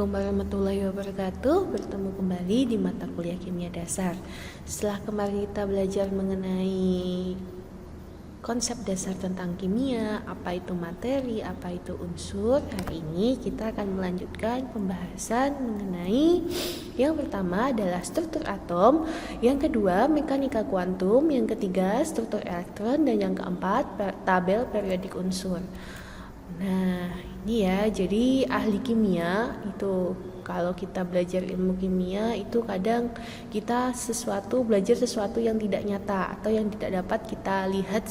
Assalamualaikum warahmatullahi wabarakatuh. Bertemu kembali di mata kuliah kimia dasar. Setelah kemarin kita belajar mengenai konsep dasar tentang kimia, apa itu materi, apa itu unsur, hari ini kita akan melanjutkan pembahasan mengenai yang pertama adalah struktur atom, yang kedua mekanika kuantum, yang ketiga struktur elektron, dan yang keempat tabel periodik unsur. Nah, ini ya, jadi ahli kimia itu kalau kita belajar ilmu kimia itu kadang kita belajar sesuatu yang tidak nyata atau yang tidak dapat kita lihat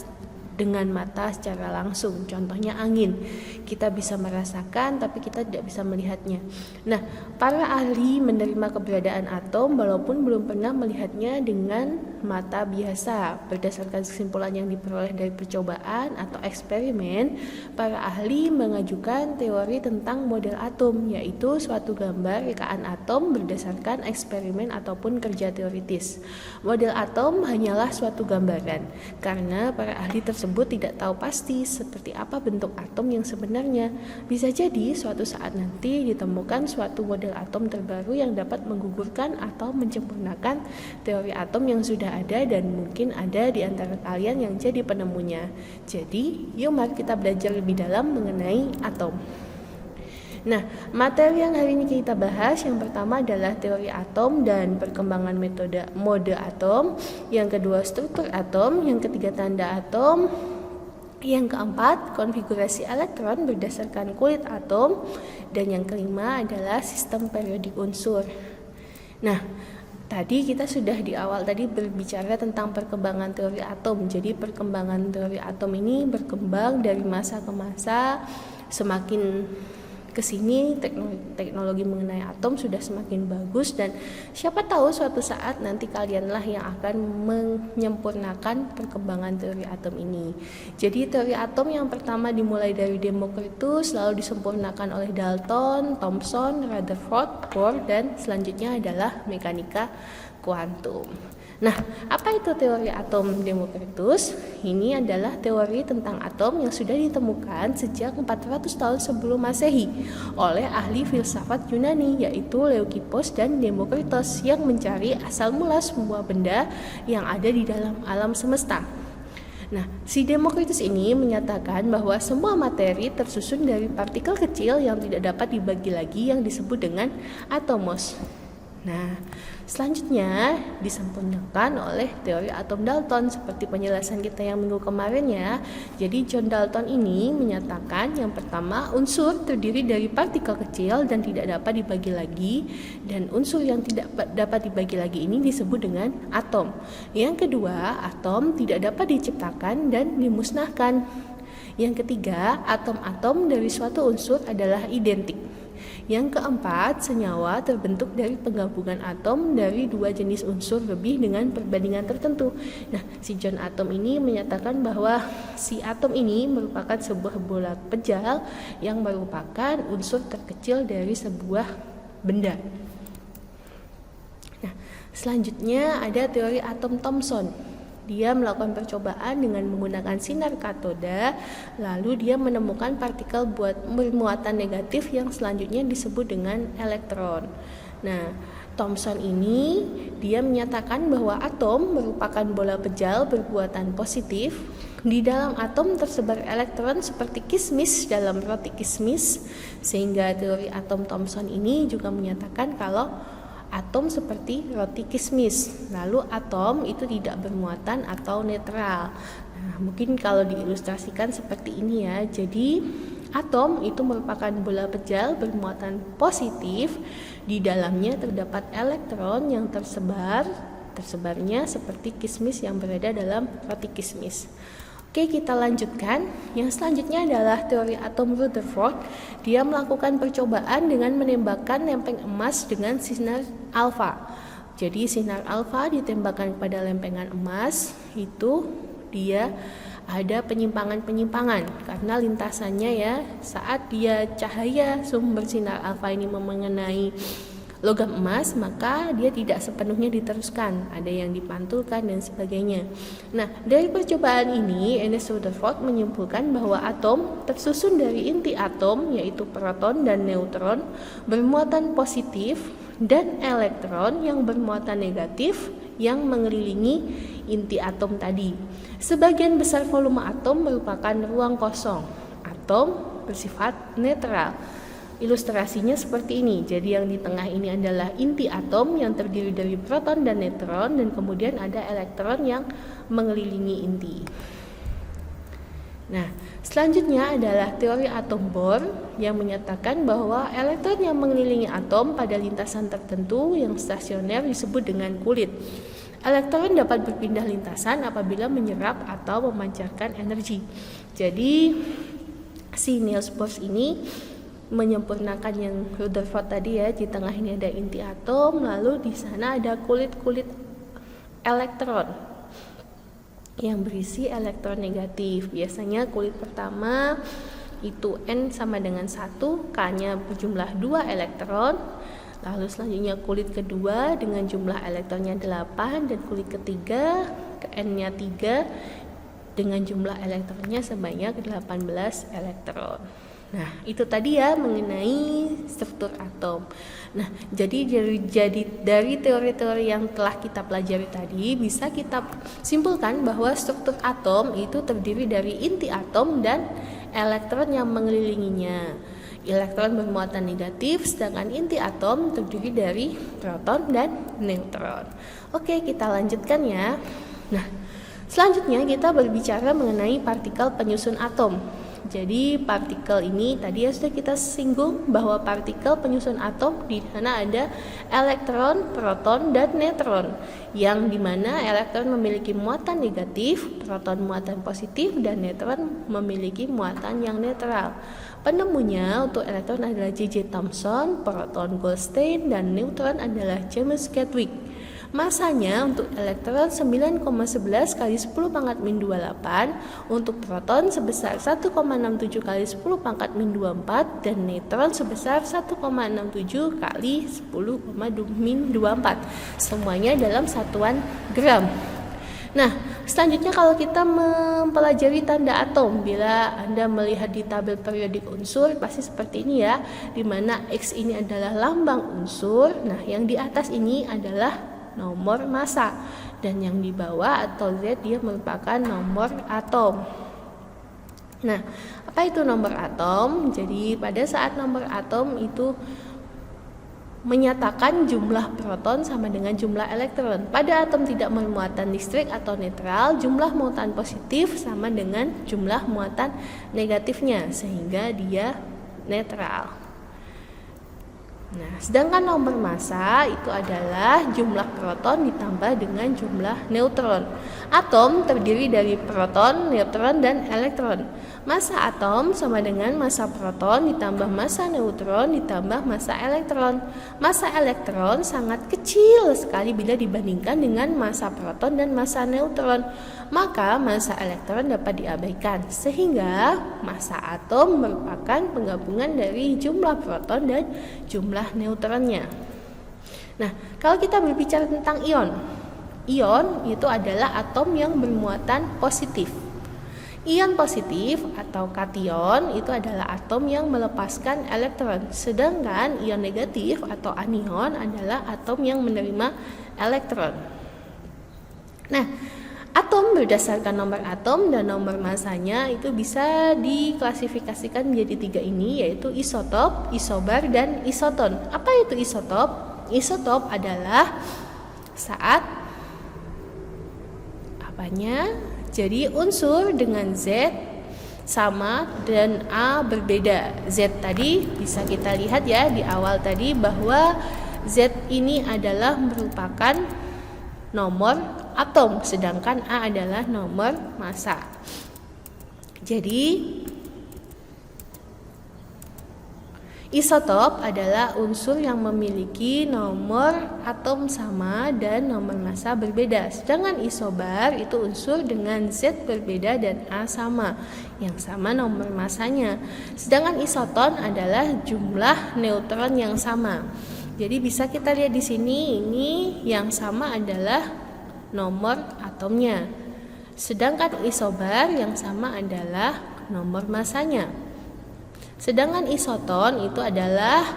dengan mata secara langsung. Contohnya angin, kita bisa merasakan tapi kita tidak bisa melihatnya. Nah, para ahli menerima keberadaan atom walaupun belum pernah melihatnya dengan mata biasa. Berdasarkan kesimpulan yang diperoleh dari percobaan atau eksperimen, para ahli mengajukan teori tentang model atom, yaitu suatu gambar rekaan atom berdasarkan eksperimen ataupun kerja teoritis. Model atom hanyalah suatu gambaran, karena para ahli tersebut tidak tahu pasti seperti apa bentuk atom yang sebenarnya. Bisa jadi suatu saat nanti ditemukan suatu model atom terbaru yang dapat menggugurkan atau menyempurnakan teori atom yang sudah ada, dan mungkin ada di antara kalian yang jadi penemunya. Jadi, yuk mari kita belajar lebih dalam mengenai atom. Nah, materi yang hari ini kita bahas yang pertama adalah teori atom dan perkembangan mode atom, yang kedua struktur atom, yang ketiga tanda atom, yang keempat konfigurasi elektron berdasarkan kulit atom, dan yang kelima adalah sistem periodik unsur. Nah, tadi kita sudah di awal tadi berbicara tentang perkembangan teori atom. Jadi perkembangan teori atom ini berkembang dari masa ke masa, semakin kesini teknologi mengenai atom sudah semakin bagus, dan siapa tahu suatu saat nanti kalianlah yang akan menyempurnakan perkembangan teori atom ini. Jadi teori atom yang pertama dimulai dari Democritus, lalu disempurnakan oleh Dalton, Thomson, Rutherford, Bohr, dan selanjutnya adalah mekanika kuantum. Nah, apa itu teori atom Democritus? Ini adalah teori tentang atom yang sudah ditemukan sejak 400 tahun sebelum Masehi oleh ahli filsafat Yunani, yaitu Leucippus dan Democritus, yang mencari asal mula semua benda yang ada di dalam alam semesta. Nah, si Democritus ini menyatakan bahwa semua materi tersusun dari partikel kecil yang tidak dapat dibagi lagi, yang disebut dengan atomos. Nah, selanjutnya disempurnakan oleh teori atom Dalton seperti penjelasan kita yang minggu kemarin ya. Jadi John Dalton ini menyatakan yang pertama unsur terdiri dari partikel kecil dan tidak dapat dibagi lagi, dan unsur yang tidak dapat dibagi lagi ini disebut dengan atom. Yang kedua, atom tidak dapat diciptakan dan dimusnahkan. Yang ketiga, atom-atom dari suatu unsur adalah identik. Yang keempat, senyawa terbentuk dari penggabungan atom dari dua jenis unsur lebih dengan perbandingan tertentu. Nah, si John Atom ini menyatakan bahwa si atom ini merupakan sebuah bola pejal yang merupakan unsur terkecil dari sebuah benda. Nah, selanjutnya ada teori atom Thomson. Dia melakukan percobaan dengan menggunakan sinar katoda, lalu dia menemukan partikel bermuatan negatif yang selanjutnya disebut dengan elektron. Nah, Thomson ini dia menyatakan bahwa atom merupakan bola pejal bermuatan positif. Di dalam atom tersebar elektron seperti kismis dalam roti kismis, sehingga teori atom Thomson ini juga menyatakan kalau atom seperti roti kismis. Lalu atom itu tidak bermuatan atau netral. Nah, mungkin kalau diilustrasikan seperti ini ya. Jadi atom itu merupakan bola pejal bermuatan positif. Di dalamnya terdapat elektron yang tersebarnya seperti kismis yang berada dalam roti kismis. Oke, kita lanjutkan. Yang selanjutnya adalah teori atom Rutherford. Dia melakukan percobaan dengan menembakkan lempeng emas dengan sinar alfa. Jadi sinar alfa ditembakkan kepada lempengan emas, itu dia ada penyimpangan-penyimpangan karena lintasannya ya, saat dia cahaya sumber sinar alfa ini mengenai logam emas, maka dia tidak sepenuhnya diteruskan, ada yang dipantulkan dan sebagainya. Nah, dari percobaan ini Ernest Rutherford menyimpulkan bahwa atom tersusun dari inti atom yaitu proton dan neutron bermuatan positif dan elektron yang bermuatan negatif yang mengelilingi inti atom tadi. Sebagian besar volume atom merupakan ruang kosong. Atom bersifat netral. Ilustrasinya seperti ini. Jadi yang di tengah ini adalah inti atom yang terdiri dari proton dan neutron, dan kemudian ada elektron yang mengelilingi inti. Nah, selanjutnya adalah teori atom Bohr yang menyatakan bahwa elektron yang mengelilingi atom pada lintasan tertentu yang stasioner disebut dengan kulit. Elektron dapat berpindah lintasan apabila menyerap atau memancarkan energi. Jadi si Niels Bohr ini menyempurnakan yang Rutherford tadi ya. Di tengah ini ada inti atom, lalu di sana ada kulit-kulit elektron yang berisi elektron negatif. Biasanya kulit pertama itu N sama dengan 1, K-nya berjumlah 2 elektron. Lalu selanjutnya kulit kedua dengan jumlah elektronnya 8, dan kulit ketiga N-nya 3 dengan jumlah elektronnya sebanyak 18 elektron. Nah, itu tadi ya mengenai struktur atom. Nah, jadi dari teori-teori yang telah kita pelajari tadi, bisa kita simpulkan bahwa struktur atom itu terdiri dari inti atom dan elektron yang mengelilinginya. Elektron bermuatan negatif, sedangkan inti atom terdiri dari proton dan neutron. Oke, kita lanjutkan ya. Nah, selanjutnya kita berbicara mengenai partikel penyusun atom. Jadi partikel ini tadi ya sudah kita singgung bahwa partikel penyusun atom di sana ada elektron, proton, dan neutron, yang dimana elektron memiliki muatan negatif, proton muatan positif, dan neutron memiliki muatan yang netral. Penemunya untuk elektron adalah J.J. Thomson, proton Goldstein, dan neutron adalah James Chadwick. Masanya untuk elektron 9,11 kali 10 pangkat min 28, untuk proton sebesar 1,67 kali 10 pangkat min 24, dan neutron sebesar 1,67 kali 10 min 24. Semuanya dalam satuan gram. Nah, selanjutnya kalau kita mempelajari tanda atom, bila Anda melihat di tabel periodik unsur pasti seperti ini ya, di mana X ini adalah lambang unsur. Nah, yang di atas ini adalah nomor massa, dan yang di bawah atau Z dia merupakan nomor atom. Nah, apa itu nomor atom? Jadi pada saat nomor atom itu menyatakan jumlah proton sama dengan jumlah elektron. Pada atom tidak bermuatan listrik atau netral, jumlah muatan positif sama dengan jumlah muatan negatifnya, sehingga dia netral. Nah, sedangkan nomor massa itu adalah jumlah proton ditambah dengan jumlah neutron. Atom terdiri dari proton, neutron, dan elektron. Massa atom sama dengan massa proton ditambah massa neutron ditambah massa elektron. Massa elektron sangat kecil sekali bila dibandingkan dengan massa proton dan massa neutron. Maka massa elektron dapat diabaikan, sehingga massa atom merupakan penggabungan dari jumlah proton dan jumlah neutronnya. Nah, kalau kita berbicara tentang ion, ion itu adalah atom yang bermuatan positif. Ion positif atau kation itu adalah atom yang melepaskan elektron, sedangkan ion negatif atau anion adalah atom yang menerima elektron. Nah, atom berdasarkan nomor atom dan nomor massanya itu bisa diklasifikasikan menjadi 3 ini, yaitu isotop, isobar, dan isoton. Apa itu isotop? Isotop adalah saat apanya? Jadi unsur dengan Z sama dan A berbeda. Z tadi bisa kita lihat ya di awal tadi bahwa Z ini adalah merupakan nomor atom, sedangkan A adalah nomor massa. Jadi isotop adalah unsur yang memiliki nomor atom sama dan nomor massa berbeda. Sedangkan isobar itu unsur dengan Z berbeda dan A sama, yang sama nomor massanya. Sedangkan isoton adalah jumlah neutron yang sama. Jadi bisa kita lihat di sini, ini yang sama adalah nomor atomnya. Sedangkan isobar yang sama adalah nomor masanya. Sedangkan isoton itu adalah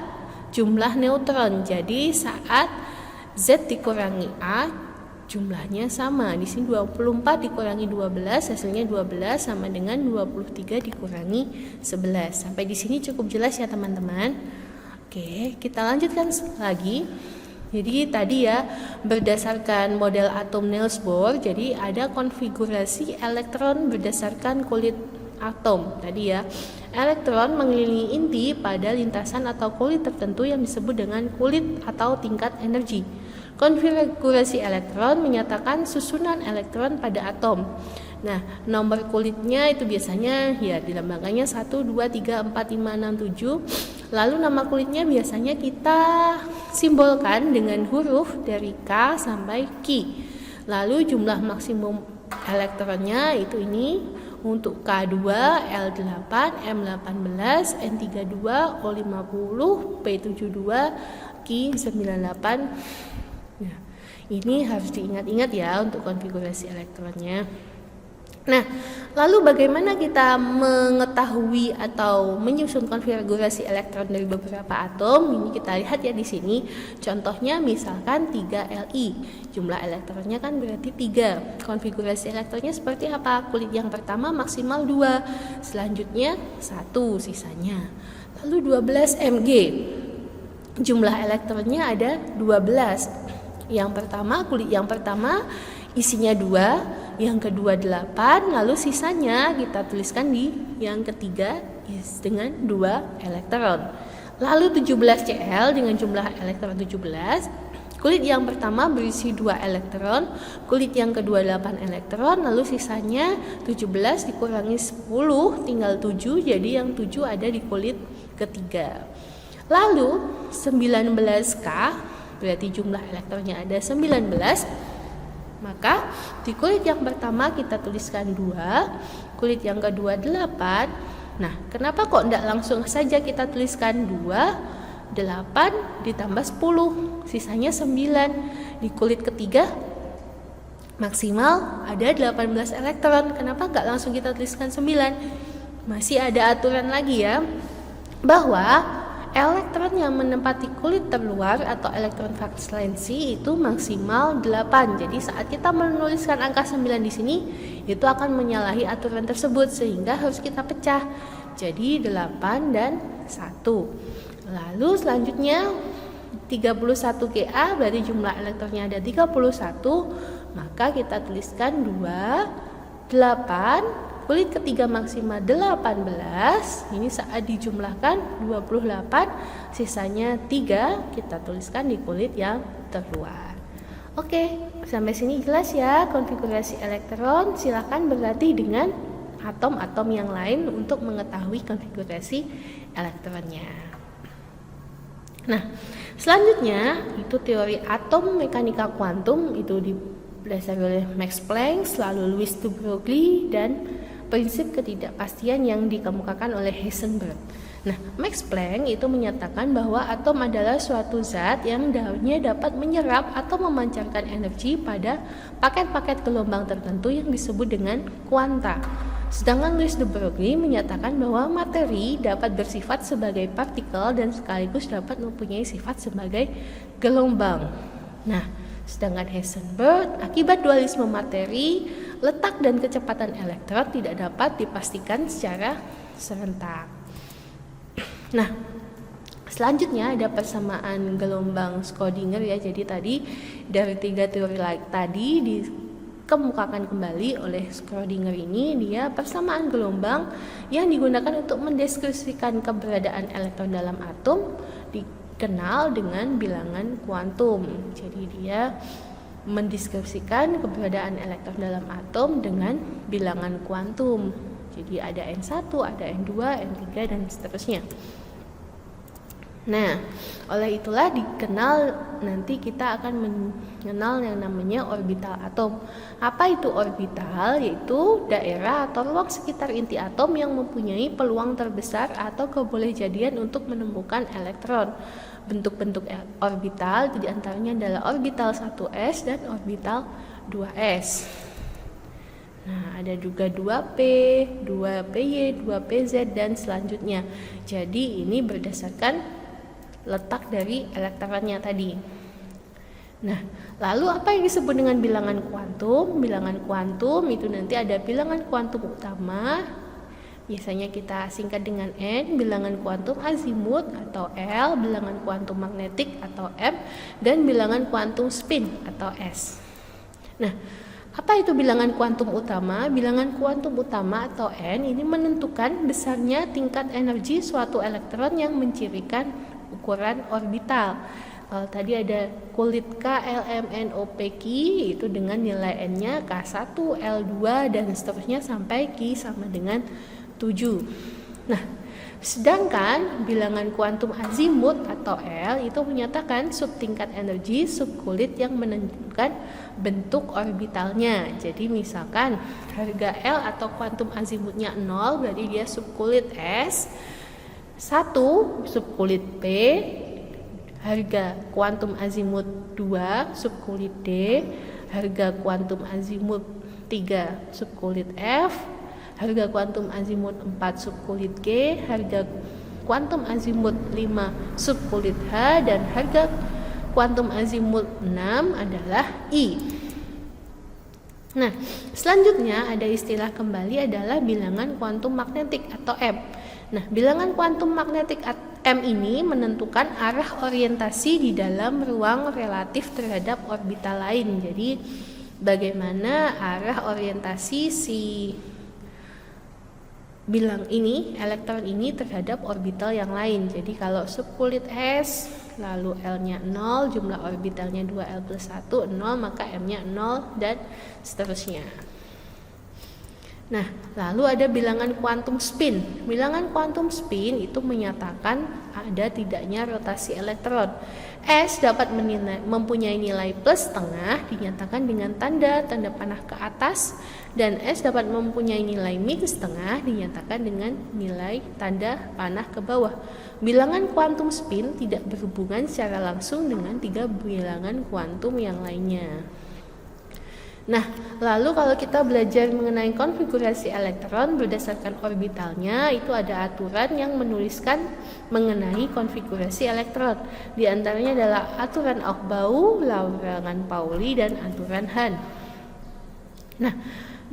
jumlah neutron. Jadi saat Z dikurangi A, jumlahnya sama. Di sini 24 dikurangi 12, hasilnya 12 sama dengan 23 dikurangi 11. Sampai di sini cukup jelas ya teman-teman. Oke, kita lanjutkan lagi. Jadi tadi ya, berdasarkan model atom Niels Bohr, jadi ada konfigurasi elektron berdasarkan kulit atom. Tadi ya, elektron mengelilingi inti pada lintasan atau kulit tertentu yang disebut dengan kulit atau tingkat energi. Konfigurasi elektron menyatakan susunan elektron pada atom. Nah, nomor kulitnya itu biasanya ya dilambangkannya 1, 2, 3, 4, 5, 6, 7. Lalu nama kulitnya biasanya kita simbolkan dengan huruf dari K sampai Q. Lalu jumlah maksimum elektronnya itu ini untuk K2, L8, M18, N32, O50, P72, Q98. Nah, ini harus diingat-ingat ya untuk konfigurasi elektronnya. Nah, lalu bagaimana kita mengetahui atau menyusun konfigurasi elektron dari beberapa atom? Ini kita lihat ya di sini. Contohnya misalkan 3Li. Jumlah elektronnya kan berarti 3. Konfigurasi elektronnya seperti apa? Kulit yang pertama maksimal 2. Selanjutnya 1 sisanya. Lalu 12 Mg. Jumlah elektronnya ada 12. Kulit yang pertama isinya 2. Yang kedua 8, lalu sisanya kita tuliskan di yang ketiga dengan 2 elektron. Lalu 17 Cl dengan jumlah elektron 17. Kulit yang pertama berisi 2 elektron, kulit yang kedua 8 elektron, lalu sisanya 17 dikurangi 10 tinggal 7, jadi yang 7 ada di kulit ketiga. Lalu 19K berarti jumlah elektronnya ada 19. Maka di kulit yang pertama kita tuliskan 2, kulit yang kedua 8. Nah, kenapa kok tidak langsung saja kita tuliskan 2, 8 ditambah 10, sisanya 9. Di kulit ketiga maksimal ada 18 elektron. Kenapa nggak langsung kita tuliskan 9? Masih ada aturan lagi ya, bahwa elektron yang menempati kulit terluar atau elektron valensi itu maksimal 8. Jadi saat kita menuliskan angka 9 di sini, itu akan menyalahi aturan tersebut sehingga harus kita pecah. Jadi 8 dan 1. Lalu selanjutnya 31 Ga berarti jumlah elektronnya ada 31, maka kita tuliskan 2, 8. Kulit ketiga maksimal 18, ini saat dijumlahkan 28, sisanya 3, kita tuliskan di kulit yang terluar. Oke, sampai sini jelas ya konfigurasi elektron. Silakan berlatih dengan atom-atom yang lain untuk mengetahui konfigurasi elektronnya. Nah, selanjutnya itu teori atom mekanika kuantum, itu didasari oleh Max Planck, lalu Louis de Broglie, dan prinsip ketidakpastian yang dikemukakan oleh Heisenberg. Nah, Max Planck itu menyatakan bahwa atom adalah suatu zat yang daunnya dapat menyerap atau memancarkan energi pada paket-paket gelombang tertentu yang disebut dengan kuanta. Sedangkan Louis de Broglie menyatakan bahwa materi dapat bersifat sebagai partikel dan sekaligus dapat mempunyai sifat sebagai gelombang. Nah, sedangkan Heisenberg, akibat dualisme materi, letak dan kecepatan elektron tidak dapat dipastikan secara serentak. Nah, selanjutnya ada persamaan gelombang Schrödinger ya. Jadi tadi dari 3 teori tadi dikemukakan kembali oleh Schrödinger ini, dia persamaan gelombang yang digunakan untuk mendeskripsikan keberadaan elektron dalam atom dikenal dengan bilangan kuantum. Jadi dia mendeskripsikan keberadaan elektron dalam atom dengan bilangan kuantum. Jadi ada N1, ada N2, N3 dan seterusnya. Nah, oleh itulah dikenal, nanti kita akan mengenal yang namanya orbital atom. Apa itu orbital? Yaitu daerah atau ruang sekitar inti atom yang mempunyai peluang terbesar atau kebolehjadian untuk menemukan elektron. Bentuk-bentuk orbital diantaranya adalah orbital 1s dan orbital 2s. Nah, ada juga 2p, 2py, 2pz dan selanjutnya. Jadi ini berdasarkan letak dari elektronnya tadi. Nah, lalu apa yang disebut dengan bilangan kuantum? Bilangan kuantum itu nanti ada bilangan kuantum utama, biasanya kita singkat dengan N, bilangan kuantum azimut atau L, bilangan kuantum magnetik atau M, dan bilangan kuantum spin atau S. Nah, apa itu bilangan kuantum utama? Bilangan kuantum utama atau N ini menentukan besarnya tingkat energi suatu elektron yang mencirikan ukuran orbital. Kalau tadi ada kulit K, L, M, N, O, P, Q itu dengan nilai N-nya K1, L2 dan seterusnya sampai Q sama dengan 7. Nah, sedangkan bilangan kuantum azimut atau L itu menyatakan subtingkat energi subkulit yang menentukan bentuk orbitalnya. Jadi misalkan harga L atau kuantum azimutnya 0 berarti dia subkulit S, 1 subkulit P, harga kuantum azimut 2 subkulit D, harga kuantum azimut 3 subkulit F, harga kuantum azimut 4 subkulit G, harga kuantum azimut 5 subkulit H, dan harga kuantum azimut 6 adalah I. Nah, selanjutnya ada istilah kembali adalah bilangan kuantum magnetik atau M. Nah, bilangan kuantum magnetik M ini menentukan arah orientasi di dalam ruang relatif terhadap orbital lain. Jadi, bagaimana arah orientasi si bilang ini, elektron ini terhadap orbital yang lain. Jadi, kalau subkulit S, lalu L-nya 0, jumlah orbitalnya 2L plus 1, 0, maka M-nya 0, dan seterusnya. Nah, lalu ada bilangan kuantum spin. Bilangan kuantum spin itu menyatakan ada tidaknya rotasi elektron. S dapat mempunyai nilai plus setengah dinyatakan dengan tanda panah ke atas, dan S dapat mempunyai nilai minus setengah dinyatakan dengan nilai tanda panah ke bawah. Bilangan kuantum spin tidak berhubungan secara langsung dengan tiga bilangan kuantum yang lainnya. Nah, lalu kalau kita belajar mengenai konfigurasi elektron berdasarkan orbitalnya, itu ada aturan yang menuliskan mengenai konfigurasi elektron. Di antaranya adalah aturan Aufbau, larangan Pauli, dan aturan Hahn. Nah,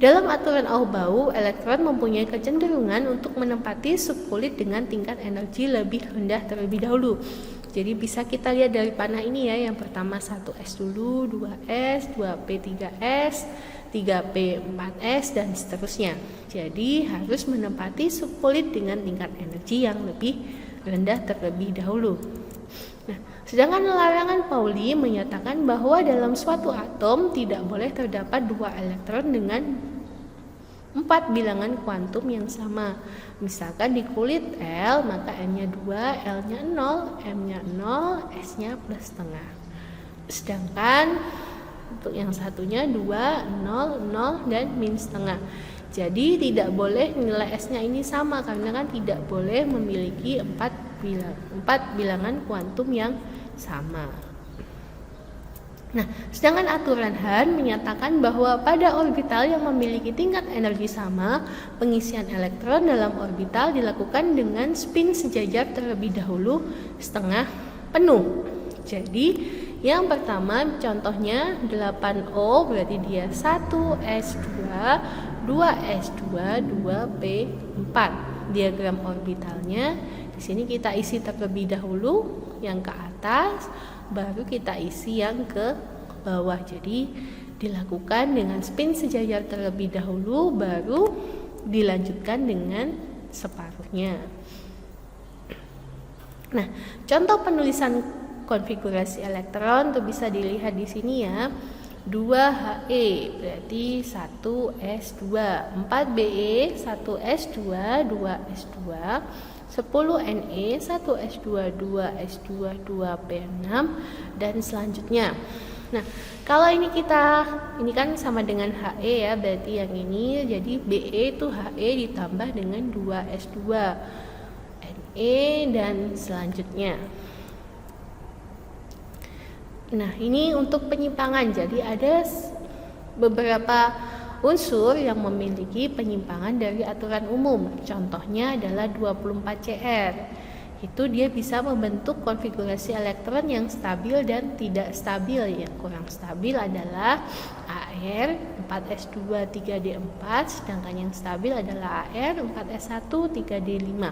dalam aturan Aufbau, elektron mempunyai kecenderungan untuk menempati subkulit dengan tingkat energi lebih rendah terlebih dahulu. Jadi bisa kita lihat dari panah ini ya, yang pertama 1S dulu, 2S, 2P3S, 3P4S, dan seterusnya. Jadi harus menempati subkulit dengan tingkat energi yang lebih rendah terlebih dahulu. Nah, sedangkan larangan Pauli menyatakan bahwa dalam suatu atom tidak boleh terdapat dua elektron dengan 4 bilangan kuantum yang sama. Misalkan di kulit L, maka M-nya 2, L-nya 0, M-nya 0, S-nya plus setengah. Sedangkan untuk yang satunya 2, 0, 0, dan minus setengah. Jadi tidak boleh nilai S-nya ini sama, karena kan tidak boleh memiliki 4 bilangan kuantum yang sama. Nah, sedangkan aturan Hahn menyatakan bahwa pada orbital yang memiliki tingkat energi sama, pengisian elektron dalam orbital dilakukan dengan spin sejajar terlebih dahulu setengah penuh. Jadi, yang pertama contohnya 8O berarti dia 1S2, 2S2, 2P4. Diagram orbitalnya di sini kita isi terlebih dahulu yang ke atas, baru kita isi yang ke bawah. Jadi dilakukan dengan spin sejajar terlebih dahulu, baru dilanjutkan dengan separuhnya. Nah, contoh penulisan konfigurasi elektron tuh bisa dilihat di sini ya. 2He berarti 1S2, 4Be 1S2, 2S2, 10 Ne, 1 S2, 2 S2, 2 P6 dan selanjutnya. Nah, kalau ini kan sama dengan He ya, berarti yang ini jadi Be itu He ditambah dengan 2 S2 Ne dan selanjutnya. Nah, ini untuk penyimpangan. Jadi ada beberapa unsur yang memiliki penyimpangan dari aturan umum. Contohnya adalah 24Cr. Itu dia bisa membentuk konfigurasi elektron yang stabil dan tidak stabil. Yang kurang stabil adalah Ar 4s2 3d4, sedangkan yang stabil adalah Ar 4s1 3d5.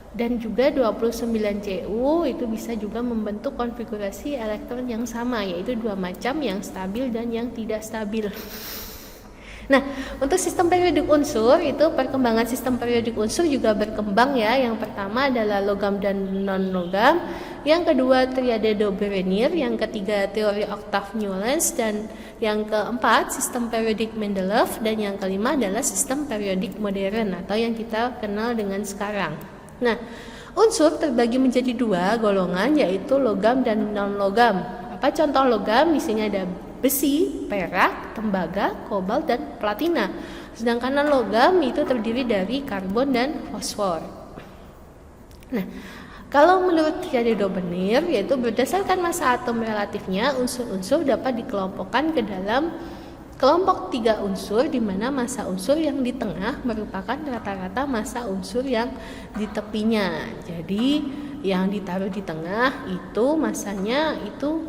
Dan juga 29Cu itu bisa juga membentuk konfigurasi elektron yang sama, yaitu dua macam, yang stabil dan yang tidak stabil. Nah, untuk sistem periodik unsur itu perkembangan sistem periodik unsur juga berkembang ya. Yang pertama adalah logam dan non-logam, yang kedua triade de Broglie, yang ketiga teori oktav Newlands, dan yang keempat sistem periodik Mendeleev, dan yang kelima adalah sistem periodik modern atau yang kita kenal dengan sekarang. Nah, unsur terbagi menjadi dua golongan, yaitu logam dan non-logam. Apa contoh logam? Di sini ada besi, perak, tembaga, kobalt, dan platina. Sedangkan non-logam itu terdiri dari karbon dan fosfor. Nah, kalau menurut triade de Broglie, yaitu berdasarkan massa atom relatifnya, unsur-unsur dapat dikelompokkan ke dalam kelompok 3 unsur, di mana massa unsur yang di tengah merupakan rata-rata massa unsur yang di tepinya. Jadi yang ditaruh di tengah itu massanya itu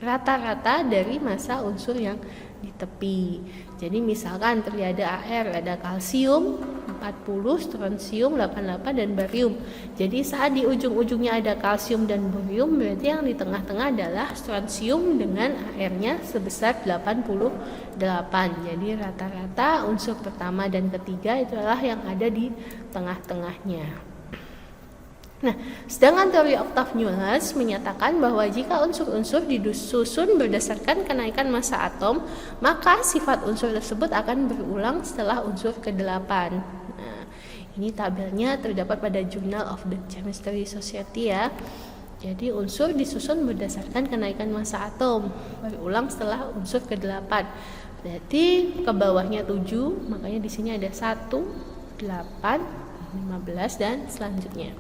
rata-rata dari massa unsur yang di tepi. Jadi misalkan triade Ar ada kalsium 40, strontium 88, dan barium. Jadi saat di ujung-ujungnya ada kalsium dan barium, berarti yang di tengah-tengah adalah strontium dengan Ar-nya sebesar 88. Jadi rata-rata unsur pertama dan ketiga itu adalah yang ada di tengah-tengahnya. Nah, sedangkan teori oktav Newlands menyatakan bahwa jika unsur-unsur disusun berdasarkan kenaikan massa atom, maka sifat unsur tersebut akan berulang setelah unsur ke-8. Nah, ini tabelnya terdapat pada Journal of the Chemistry Society ya. Jadi unsur disusun berdasarkan kenaikan massa atom, berulang setelah unsur ke-8. Berarti ke bawahnya 7, makanya di sini ada 1, 8, 15 dan selanjutnya.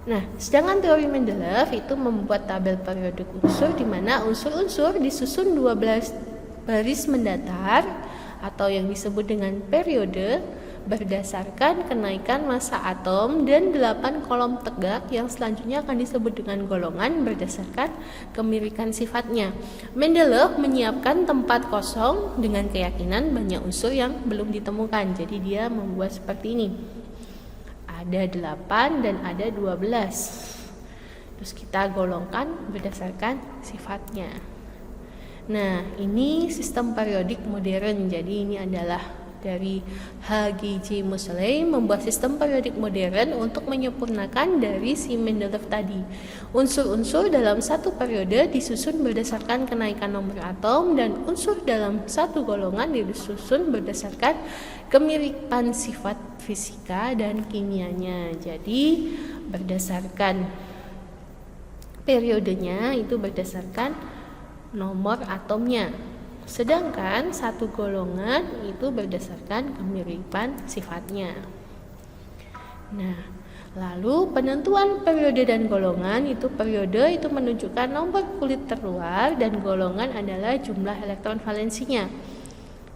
Nah, sedangkan teori Mendeleev itu membuat tabel periodik unsur di mana unsur-unsur disusun 12 baris mendatar atau yang disebut dengan periode berdasarkan kenaikan massa atom, dan 8 kolom tegak yang selanjutnya akan disebut dengan golongan berdasarkan kemirikan sifatnya. Mendeleev menyiapkan tempat kosong dengan keyakinan banyak unsur yang belum ditemukan. Jadi dia membuat seperti ini. Ada 8 dan ada 12. Terus kita golongkan berdasarkan sifatnya. Nah, ini sistem periodik modern. Jadi ini adalah dari H.G.J. Moseley membuat sistem periodik modern untuk menyempurnakan dari si Mendeleev tadi. Unsur-unsur dalam satu periode disusun berdasarkan kenaikan nomor atom, dan unsur dalam satu golongan disusun berdasarkan kemiripan sifat fisika dan kimianya. Jadi berdasarkan periodenya itu berdasarkan nomor atomnya. Sedangkan satu golongan itu berdasarkan kemiripan sifatnya. Nah, lalu penentuan periode dan golongan itu, periode itu menunjukkan nomor kulit terluar dan golongan adalah jumlah elektron valensinya.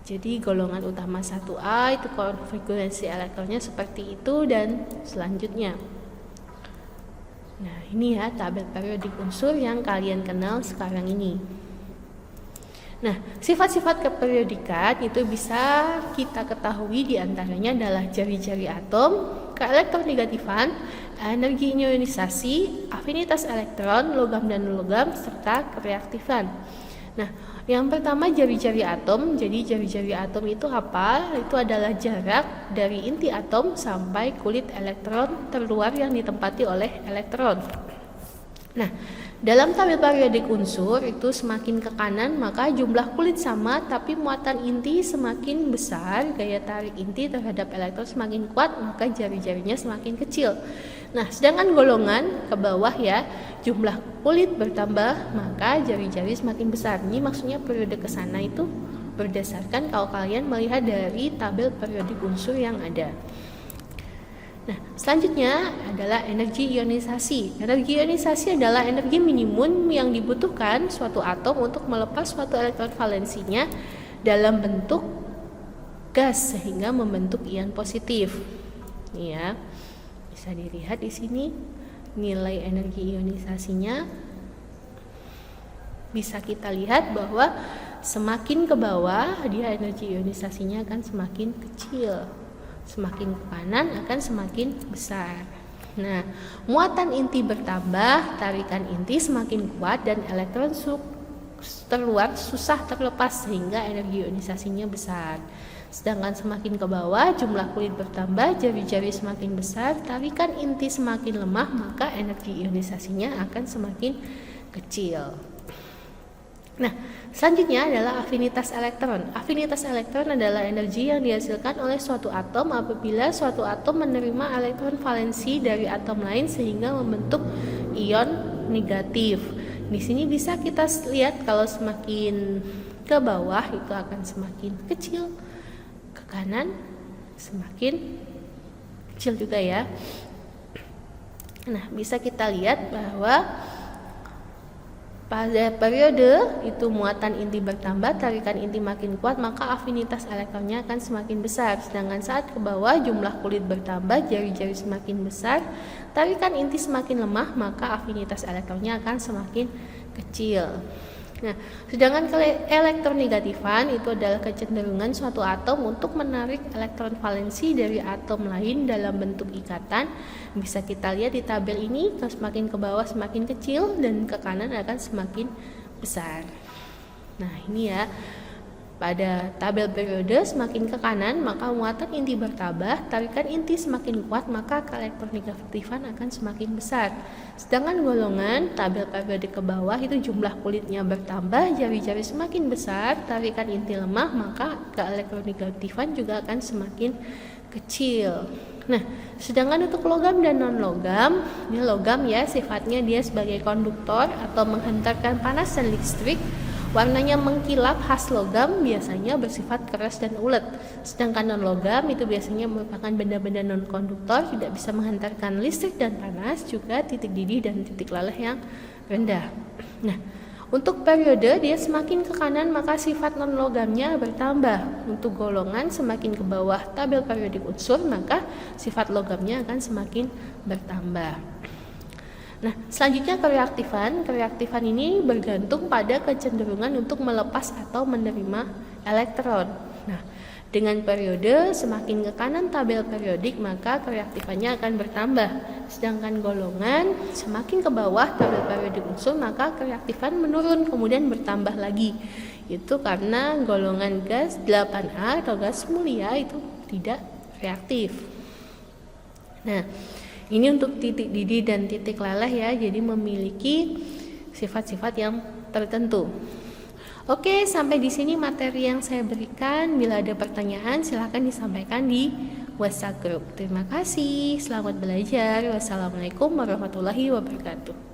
Jadi golongan utama 1A itu konfigurasi elektronnya seperti itu dan selanjutnya. Nah, ini ya tabel periodik unsur yang kalian kenal sekarang ini. Nah, sifat-sifat keperiodikan itu bisa kita ketahui diantaranya adalah jari-jari atom, keelektronegatifan, energi ionisasi, afinitas elektron, logam dan non-logam, serta kereaktifan. Nah, yang pertama jari-jari atom. Jadi jari-jari atom itu apa? Itu adalah jarak dari inti atom sampai kulit elektron terluar yang ditempati oleh elektron. Nah, Dalam tabel periodik unsur itu semakin ke kanan maka jumlah kulit sama tapi muatan inti semakin besar, gaya tarik inti terhadap elektron semakin kuat maka jari-jarinya semakin kecil. Nah, sedangkan golongan ke bawah ya, jumlah kulit bertambah maka jari-jari semakin besar. Ini maksudnya periode ke sana itu berdasarkan kalau kalian melihat dari tabel periodik unsur yang ada. Nah, selanjutnya adalah energi ionisasi. Energi ionisasi adalah energi minimum yang dibutuhkan suatu atom untuk melepas suatu elektron valensinya dalam bentuk gas sehingga membentuk ion positif. Ya, bisa dilihat di sini nilai energi ionisasinya. Bisa kita lihat bahwa semakin ke bawah dia energi ionisasinya akan semakin kecil. Semakin ke kanan akan semakin besar. Nah, muatan inti bertambah, tarikan inti semakin kuat dan elektron terluar susah terlepas sehingga energi ionisasinya besar. Sedangkan semakin ke bawah jumlah kulit bertambah, jari-jari semakin besar, tarikan inti semakin lemah maka energi ionisasinya akan semakin kecil. Nah, selanjutnya adalah afinitas elektron. Afinitas elektron adalah energi yang dihasilkan oleh suatu atom apabila suatu atom menerima elektron valensi dari atom lain sehingga membentuk ion negatif. Di sini bisa kita lihat kalau semakin ke bawah itu akan semakin kecil, ke kanan semakin kecil juga ya. Nah, bisa kita lihat bahwa pada periode itu muatan inti bertambah, tarikan inti makin kuat, maka afinitas elektronnya akan semakin besar. Sedangkan saat ke bawah jumlah kulit bertambah, jari-jari semakin besar, tarikan inti semakin lemah, maka afinitas elektronnya akan semakin kecil. Nah, sedangkan elektronegatifan itu adalah kecenderungan suatu atom untuk menarik elektron valensi dari atom lain dalam bentuk ikatan. Bisa kita lihat di tabel ini, semakin ke bawah semakin kecil dan ke kanan akan semakin besar. Nah, ini ya. Pada tabel periode semakin ke kanan maka muatan inti bertambah, tarikan inti semakin kuat maka elektronegatifan akan semakin besar. Sedangkan golongan tabel periode ke bawah itu jumlah kulitnya bertambah, jari-jari semakin besar, tarikan inti lemah maka elektronegatifan juga akan semakin kecil. Nah, sedangkan untuk logam dan non-logam, ini logam ya sifatnya dia sebagai konduktor atau menghantarkan panas dan listrik. Warnanya mengkilap, khas logam biasanya bersifat keras dan ulet. Sedangkan non-logam itu biasanya merupakan benda-benda non-konduktor, tidak bisa menghantarkan listrik dan panas, juga titik didih dan titik leleh yang rendah. Nah, untuk periode dia semakin ke kanan maka sifat non-logamnya bertambah. Untuk golongan semakin ke bawah tabel periodik unsur maka sifat logamnya akan semakin bertambah. Nah, selanjutnya kereaktifan. Kereaktifan ini bergantung pada kecenderungan untuk melepas atau menerima elektron. Nah, dengan periode semakin ke kanan tabel periodik maka kereaktifannya akan bertambah. Sedangkan golongan semakin ke bawah tabel periodik unsur maka kereaktifan menurun kemudian bertambah lagi. Itu karena golongan gas 8A atau gas mulia itu tidak reaktif. Nah, ini untuk titik didih dan titik leleh ya, jadi memiliki sifat-sifat yang tertentu. Oke, sampai di sini materi yang saya berikan. Bila ada pertanyaan silahkan disampaikan di WhatsApp group. Terima kasih, selamat belajar. Wassalamualaikum warahmatullahi wabarakatuh.